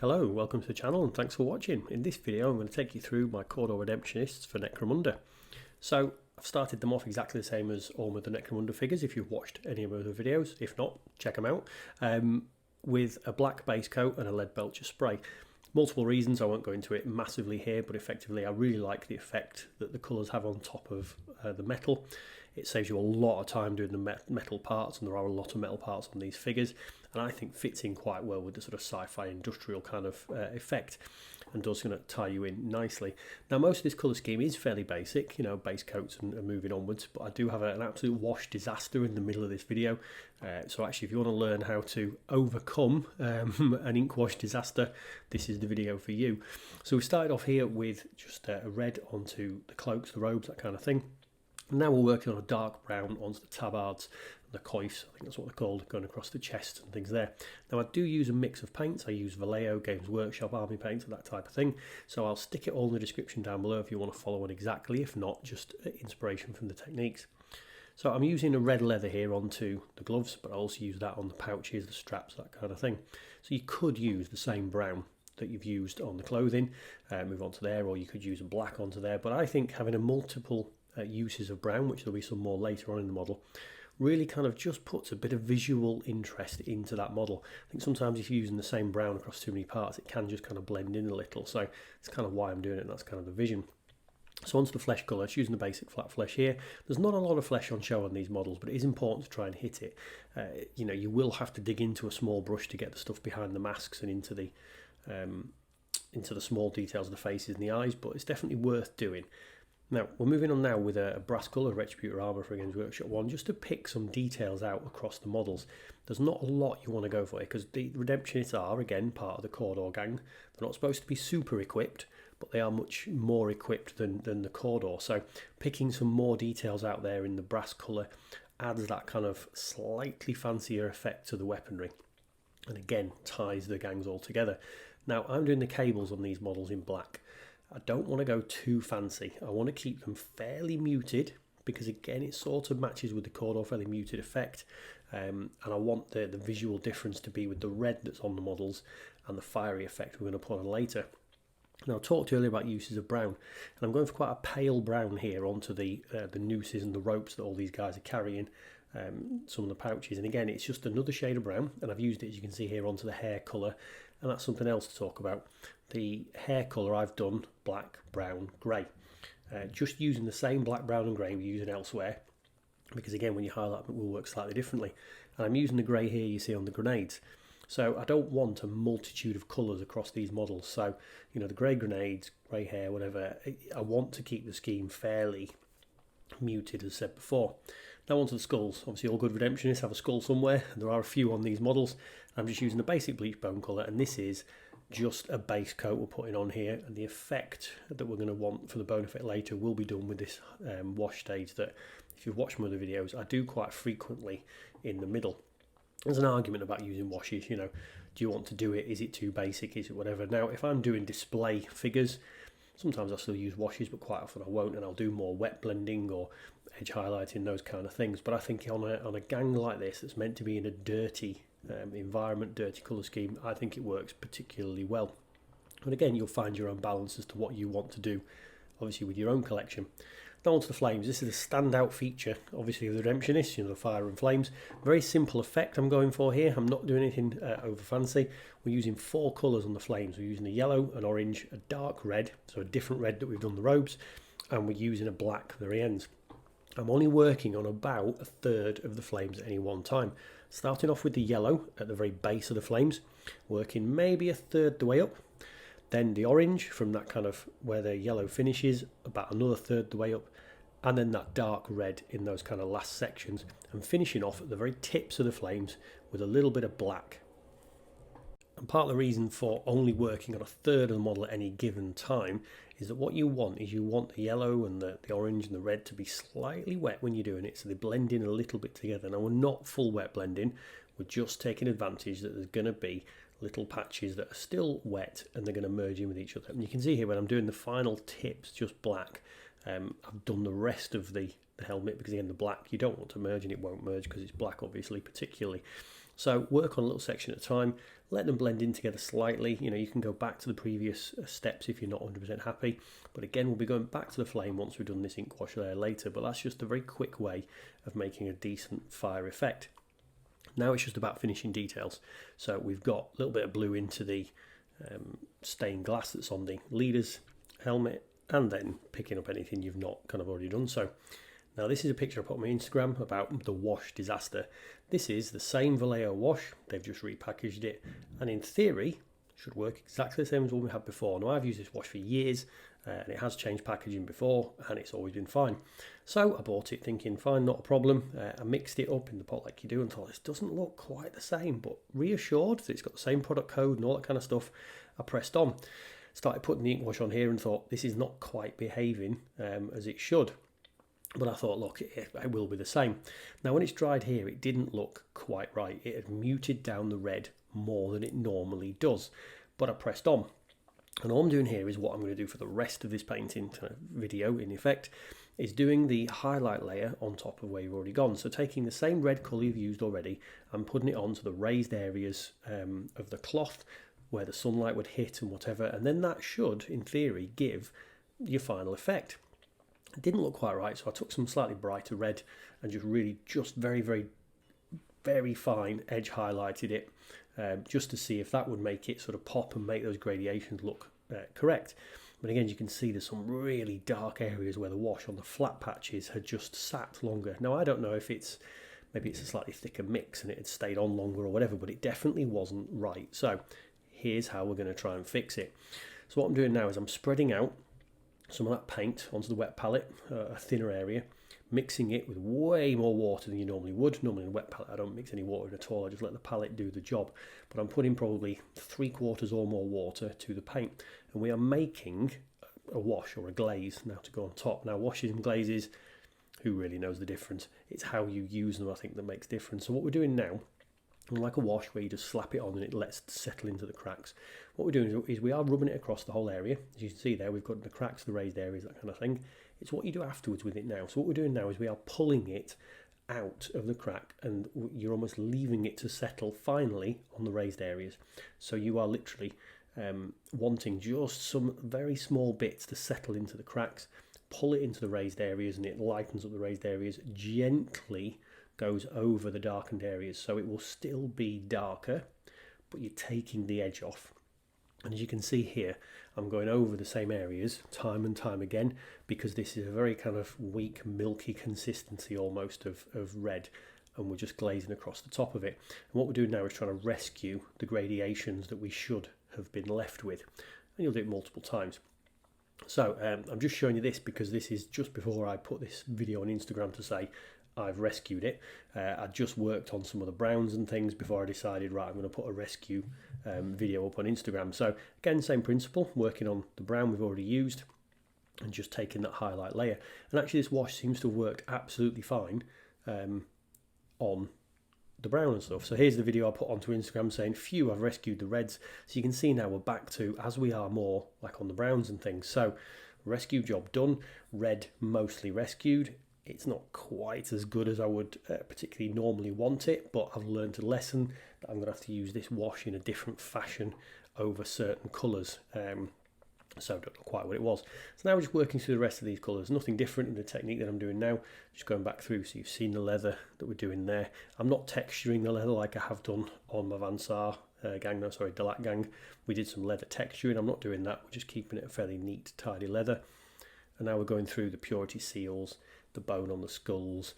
Hello, welcome to the channel and thanks for watching. In this video I'm going to take you through my Cawdor redemptionists for Necromunda. So I've started them off exactly the same as all of the Necromunda figures if you've watched any of my other videos. If not, check them out. With a black base coat and a lead belcher spray. Multiple reasons, I won't go into it massively here, but effectively I really like the effect that the colours have on top of the metal. It saves you a lot of time doing the metal parts, and there are a lot of metal parts on these figures, and I think fits in quite well with the sort of sci-fi industrial kind of effect, and does going to tie you in nicely. Now most of this colour scheme is fairly basic, you know, base coats and moving onwards, but I do have an absolute wash disaster in the middle of this video. So actually if you want to learn how to overcome an ink wash disaster, this is the video for you. So we started off here with just a red onto the cloaks, the robes, that kind of thing. And now we're working on a dark brown onto the tabards and the coifs, I think that's what they're called, going across the chest and things there. Now I do use a mix of paints. I use Vallejo, Games Workshop, Army paints, that type of thing. So I'll stick it all in the description down below if you want to follow one exactly. If not, just inspiration from the techniques. So I'm using a red leather here onto the gloves, but I also use that on the pouches, the straps, that kind of thing. So you could use the same brown that you've used on the clothing, move on to there, or you could use a black onto there. But I think having a multiple uses of brown, which there'll be some more later on in the model, really kind of just puts a bit of visual interest into that model. I think sometimes if you're using the same brown across too many parts, it can just kind of blend in a little. So it's kind of why I'm doing it, and that's kind of the vision. So onto the flesh colour, it's using the basic flat flesh here. There's not a lot of flesh on show on these models, but it is important to try and hit it. You know, you will have to dig into a small brush to get the stuff behind the masks and into the small details of the faces and the eyes, but it's definitely worth doing. Now, we're moving on now with a brass colour retributor armour for Games Workshop 1, just to pick some details out across the models. There's not a lot you want to go for here, because the redemptionists are, again, part of the Cawdor gang. They're not supposed to be super equipped, but they are much more equipped than the Cawdor. So picking some more details out there in the brass colour adds that kind of slightly fancier effect to the weaponry, and again, ties the gangs all together. Now, I'm doing the cables on these models in black. I don't want to go too fancy. I want to keep them fairly muted, because again it sort of matches with the Cawdor fairly muted effect, and I want the visual difference to be with the red that's on the models and the fiery effect we're going to put on later. Now I talked earlier about uses of brown, and I'm going for quite a pale brown here onto the nooses and the ropes that all these guys are carrying, some of the pouches, and again it's just another shade of brown, and I've used it, as you can see here, onto the hair colour, and that's something else to talk about. The hair colour I've done black, brown, grey, just using the same black, brown and grey we're using elsewhere, because again when you highlight it will work slightly differently, and I'm using the grey here you see on the grenades. So I don't want a multitude of colours across these models, so you know, the grey grenades, grey hair, whatever, I want to keep the scheme fairly muted, as said before. Now onto the skulls. Obviously all good redemptionists have a skull somewhere, and there are a few on these models. I'm just using the basic bleach bone colour, and this is just a base coat we're putting on here, and the effect that we're going to want for the bone effect later will be done with this wash stage that, if you've watched my other videos, I do quite frequently in the middle. There's an argument about using washes, you know, do you want to do it, is it too basic, is it whatever. Now if I'm doing display figures, sometimes I still use washes, but quite often I won't, and I'll do more wet blending or edge highlighting, those kind of things. But I think on a gang like this that's meant to be in a dirty environment, dirty colour scheme, I think it works particularly well. And again, you'll find your own balance as to what you want to do, obviously with your own collection. Now onto the flames. This is a standout feature, obviously, of the redemptionists, you know, the fire and flames. Very simple effect I'm going for here. I'm not doing anything over fancy. We're using 4 colours on the flames. We're using a yellow, an orange, a dark red, so a different red that we've done the robes, and we're using a black at the very ends. I'm only working on about a third of the flames at any one time. Starting off with the yellow at the very base of the flames, working maybe a third the way up. Then the orange from that kind of where the yellow finishes, about another third the way up. And then that dark red in those kind of last sections, and finishing off at the very tips of the flames with a little bit of black. And part of the reason for only working on a third of the model at any given time is that what you want is the yellow and the orange and the red to be slightly wet when you're doing it, so they blend in a little bit together. Now we're not full wet blending, we're just taking advantage that there's going to be little patches that are still wet and they're going to merge in with each other. And you can see here when I'm doing the final tips just black, I've done the rest of the helmet, because again the black you don't want to merge, and it won't merge because it's black obviously particularly. So work on a little section at a time, let them blend in together slightly. You know, you can go back to the previous steps if you're not 100% happy. But again, we'll be going back to the flame once we've done this ink wash layer later. But that's just a very quick way of making a decent fire effect. Now it's just about finishing details. So we've got a little bit of blue into the stained glass that's on the leader's helmet, and then picking up anything you've not kind of already done so. Now this is a picture I put on my Instagram about the wash disaster. This is the same Vallejo wash, they've just repackaged it, and in theory should work exactly the same as what we had before. Now I've used this wash for years, and it has changed packaging before, and it's always been fine. So I bought it thinking, fine, not a problem. I mixed it up in the pot like you do and thought, this doesn't look quite the same, but reassured that it's got the same product code and all that kind of stuff, I pressed on. Started putting the ink wash on here and thought, this is not quite behaving as it should. But I thought, look, it will be the same. Now, when it's dried here, it didn't look quite right. It had muted down the red more than it normally does. But I pressed on. And all I'm doing here is what I'm going to do for the rest of this painting video, in effect, is doing the highlight layer on top of where you've already gone. So taking the same red colour you've used already and putting it onto the raised areas of the cloth where the sunlight would hit and whatever. And then that should, in theory, give your final effect. It didn't look quite right, so I took some slightly brighter red and just very, very, very fine edge highlighted it, just to see if that would make it sort of pop and make those gradations look correct. But again, you can see there's some really dark areas where the wash on the flat patches had just sat longer. Now, I don't know if maybe it's a slightly thicker mix and it had stayed on longer or whatever, but it definitely wasn't right. So here's how we're going to try and fix it. So what I'm doing now is I'm spreading out some of that paint onto the wet palette, a thinner area, mixing it with way more water than you normally would. Normally in a wet palette I don't mix any water at all, I just let the palette do the job. But I'm putting probably 3/4 or more water to the paint, and we are making a wash or a glaze now to go on top. Now washes and glazes, who really knows the difference? It's how you use them, I think, that makes difference. So what we're doing now, like a wash where you just slap it on and it lets it settle into the cracks, what we're doing is we are rubbing it across the whole area. As you can see there, we've got the cracks, the raised areas, that kind of thing. It's what you do afterwards with it now. So what we're doing now is we are pulling it out of the crack, and you're almost leaving it to settle finally on the raised areas. So you are literally wanting just some very small bits to settle into the cracks, pull it into the raised areas, and it lightens up the raised areas, gently goes over the darkened areas, so it will still be darker, but you're taking the edge off. And as you can see here, I'm going over the same areas time and time again, because this is a very kind of weak, milky consistency almost of red, and we're just glazing across the top of it. And what we're doing now is trying to rescue the gradations that we should have been left with, and you'll do it multiple times. So I'm just showing you this because this is just before I put this video on Instagram to say I've rescued it. I just worked on some of the browns and things before I decided, right, I'm going to put a rescue video up on Instagram. So again, same principle, working on the brown we've already used and just taking that highlight layer. And actually this wash seems to have worked absolutely fine on the brown and stuff. So here's the video I put onto Instagram saying, phew, I've rescued the reds. So you can see now we're back to as we are more like on the browns and things. So rescue job done, red mostly rescued. It's not quite as good as I would particularly normally want it, but I've learned a lesson that I'm going to have to use this wash in a different fashion over certain colours. So I don't know quite what it was. So now we're just working through the rest of these colours. Nothing different in the technique that I'm doing now. Just going back through, so you've seen the leather that we're doing there. I'm not texturing the leather like I have done on my Vansar gang, no sorry, Delac gang. We did some leather texturing. I'm not doing that. We're just keeping it a fairly neat, tidy leather. And now we're going through the purity seals, the bone on the skulls,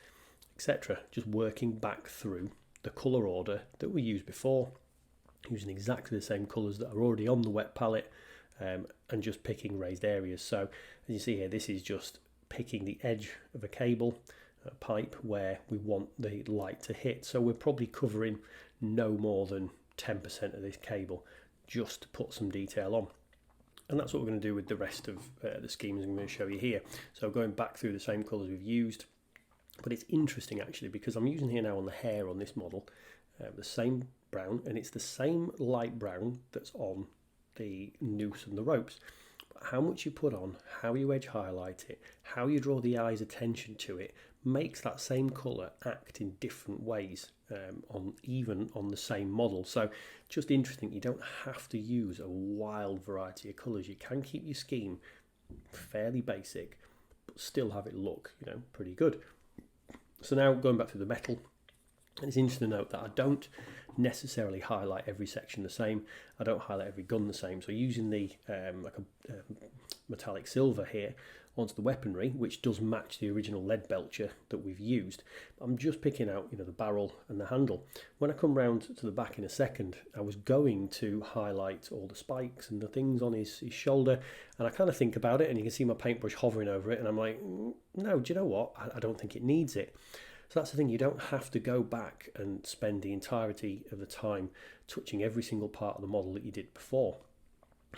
etc. Just working back through the colour order that we used before, using exactly the same colours that are already on the wet palette, and just picking raised areas. So as you see here, this is just picking the edge of a cable, a pipe, where we want the light to hit. So we're probably covering no more than 10% of this cable just to put some detail on. And that's what we're going to do with the rest of the schemes I'm going to show you here. So going back through the same colours we've used. But it's interesting actually, because I'm using here now on the hair on this model, the same brown, and it's the same light brown that's on the noose and the ropes. But how much you put on, how you edge highlight it, how you draw the eye's attention to it, makes that same colour act in different ways even on the same model. So just interesting, you don't have to use a wild variety of colours. You can keep your scheme fairly basic, but still have it look, pretty good. So now going back to the metal, and it's interesting to note that I don't necessarily highlight every section the same. I don't highlight every gun the same. So using the metallic silver here onto the weaponry, which does match the original lead belcher that we've used, I'm just picking out the barrel and the handle. When I come round to the back in a second, I was going to highlight all the spikes and the things on his shoulder, and I kind of think about it, and you can see my paintbrush hovering over it, and I'm like, no, do you know what, I don't think it needs it. So that's the thing, you don't have to go back and spend the entirety of the time touching every single part of the model that you did before.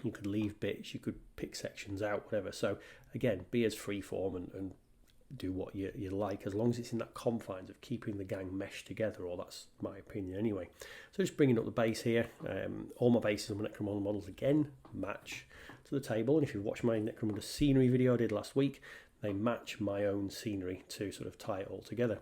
You could leave bits, you could pick sections out, whatever. So again, be as freeform and do what you like, as long as it's in that confines of keeping the gang meshed together, or that's my opinion anyway. So just bringing up the base here. All my bases on my Necromunda models again match to the table, and if you've watched my Necromunda scenery video I did last week, they match my own scenery to sort of tie it all together.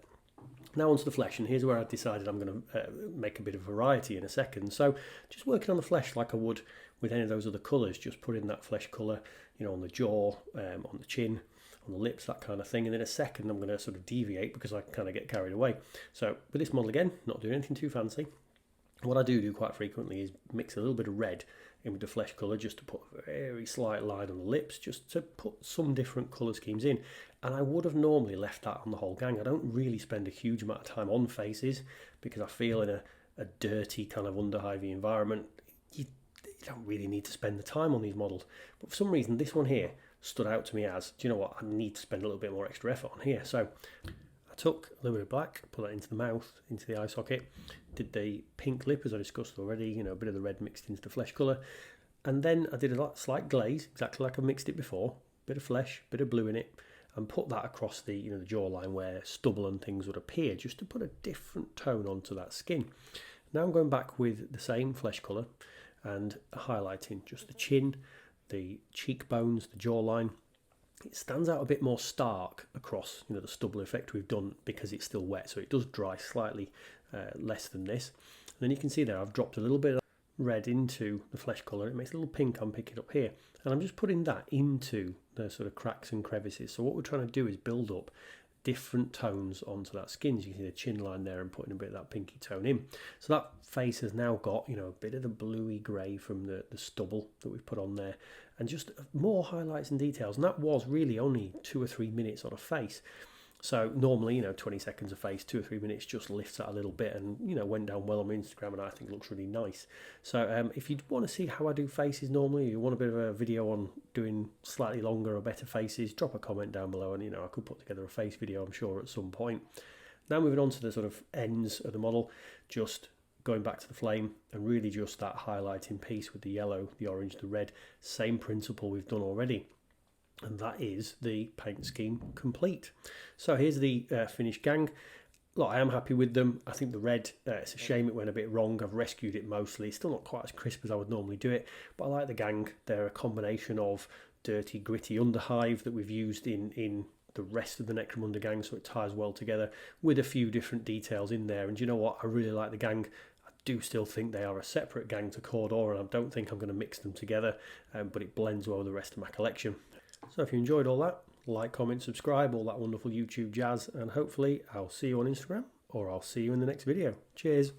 Now onto the flesh, and here's where I decided I'm going to make a bit of variety in a second. So just working on the flesh like I would with any of those other colours, just put in that flesh colour, on the jaw, on the chin, on the lips, that kind of thing. And in a second I'm going to sort of deviate because I kind of get carried away. So with this model again, not doing anything too fancy. What I do quite frequently is mix a little bit of red in with the flesh colour, just to put a very slight line on the lips, just to put some different colour schemes in. And I would have normally left that on the whole gang. I don't really spend a huge amount of time on faces because I feel in a dirty kind of underhivey environment, you don't really need to spend the time on these models. But for some reason, this one here stood out to me as, do you know what, I need to spend a little bit more extra effort on here. So I took a little bit of black, put that into the mouth, into the eye socket, did the pink lip as I discussed already, a bit of the red mixed into the flesh colour, and then I did a slight glaze, exactly like I mixed it before, bit of flesh, bit of blue in it, and put that across the the jawline where stubble and things would appear, just to put a different tone onto that skin. Now I'm going back with the same flesh colour and highlighting just the chin, the cheekbones, the jawline. It stands out a bit more stark across the stubble effect we've done because it's still wet, so it does dry slightly less than this. And then you can see there I've dropped a little bit of red into the flesh colour. It makes a little pink I'm picking up here, and I'm just putting that into the sort of cracks and crevices. So what we're trying to do is build up different tones onto that skin. As you can see the chin line there, and putting a bit of that pinky tone in. So that face has now got a bit of the bluey grey from the stubble that we've put on there, and just more highlights and details. And that was really only 2 or 3 minutes on a face. So normally, 20 seconds a face, 2 or 3 minutes just lifts that a little bit, and went down well on my Instagram, and I think looks really nice. So if you want to see how I do faces normally, you want a bit of a video on doing slightly longer or better faces, drop a comment down below, and I could put together a face video, I'm sure, at some point. Now moving on to the sort of ends of the model, just going back to the flame, and really just that highlighting piece with the yellow, the orange, the red, same principle we've done already. And that is the paint scheme complete. So here's the finished gang. Look, I am happy with them. I think the red, it's a shame it went a bit wrong. I've rescued it mostly. Still not quite as crisp as I would normally do it, but I like the gang. They're a combination of dirty, gritty underhive that we've used in the rest of the Necromunda gang, so it ties well together with a few different details in there. And you know what? I really like the gang. I do still think they are a separate gang to Cawdor, and I don't think I'm going to mix them together, but it blends well with the rest of my collection. So if you enjoyed all that, like, comment, subscribe, all that wonderful YouTube jazz, and hopefully I'll see you on Instagram, or I'll see you in the next video. Cheers.